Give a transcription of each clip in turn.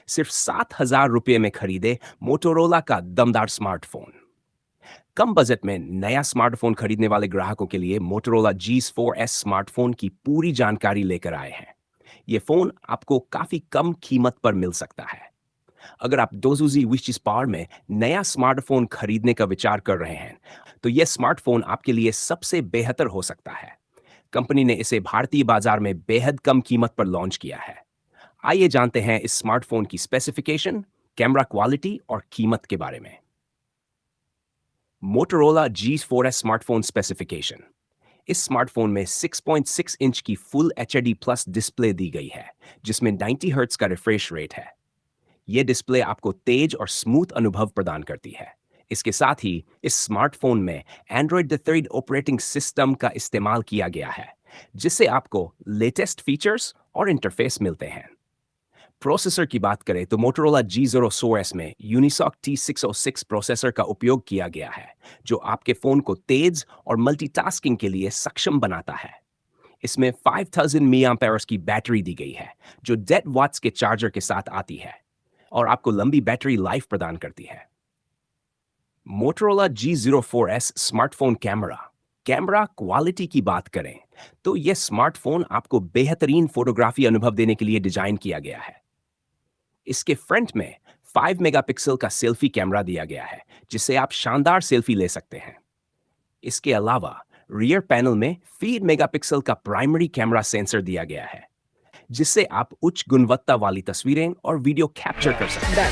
सिर्फ 7,000 रुपये में खरीदे मोटोरोला का दमदार स्मार्टफोन। कम बजट में नया स्मार्टफोन खरीदने वाले ग्राहकों के लिए मोटोरोला G04s स्मार्टफोन की पूरी जानकारी लेकर आए हैं। ये फोन आपको काफी कम कीमत पर मिल सकता है। अगर आप 2020 पार में नया स्मार्टफोन खरीदने का विचार कर रहे हैं, तो यह स्मार्टफोन आपके लिए सबसे बेहतर हो सकता है। कंपनी ने इसे भारतीय बाजार में बेहद कम कीमत पर लॉन्च किया है। आइए जानते हैं इस स्मार्टफोन की स्पेसिफिकेशन, कैमरा क्वालिटी और कीमत के बारे में। Motorola G04s smartphone specification. इस स्मार्टफोन में 6.6 इंच की फुल HD प्लस डिस्प्ले दी गई है, जिसमें 90 हर्ट्ज का रिफ्रेश रेट है। यह डिस्प्ले आपको तेज और स्मूथ अनुभव प्रदान करती है। इसके साथ ही इस स्मार्टफोन में Android the 3rd operating system का इस्तेमाल किया गया है, जिससे आपको लेटेस्ट फीचर्स और इंटरफेस मिलते हैं। प्रोसेसर की बात करें तो Motorola G04s में Unisoc T606 प्रोसेसर का उपयोग किया गया है, जो आपके फोन को तेज और मल्टीटास्किंग के लिए सक्षम बनाता है। इसमें 5000 mAh की बैटरी दी गई है, जो 10 वाट्स के चार्जर के साथ आती है और आपको लंबी बैटरी लाइफ प्रदान करती है। Motorola G04s smartphone camera quality की बात करें तो यह स्मार्टफोन आपको बेहतरीन फोटोग्राफी अनुभव देने के लिए डिजाइन किया गया है। इसके फ्रंट में 5 मेगापिक्सल का सेल्फी कैमरा दिया गया है, जिससे आप शानदार सेल्फी ले सकते हैं। इसके अलावा रियर पैनल में 3 मेगापिक्सल का प्राइमरी कैमरा सेंसर दिया गया है, जिससे आप उच्च गुणवत्ता वाली तस्वीरें और वीडियो कैप्चर कर सकते हैं।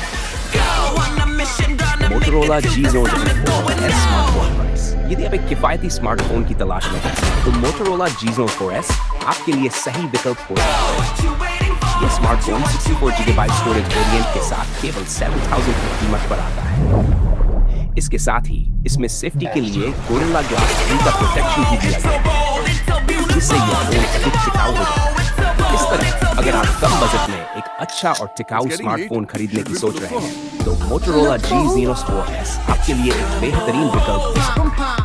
Motorola G04s smartphone price. यदि आप एक किफायती स्मार्टफोन की तलाश में हैं, तो मोटोरोला G04s आपके लिए सही विकल्प हो सकता है। यह स्मार्टफोन 64 GB स्टोरेज वेरिएंट के साथ केवल 7,000 की कीमत पर आता है। इसके साथ ही इसमें सेफ्टी के लिए गोरिल्ला ग्लास 3 का प्रोटेक्शन भी दिया गया है, जिससे यह फोन अधिक टिकाऊ हो जाता है। इस तरह अगर आप कम बजट में एक अच्छा और टिकाऊ स्मार्टफोन खरीदने की सोच रहे हैं, तो मोटोरोला G04s आपके लिए एक बेहतरीन विकल्प हो सकता है।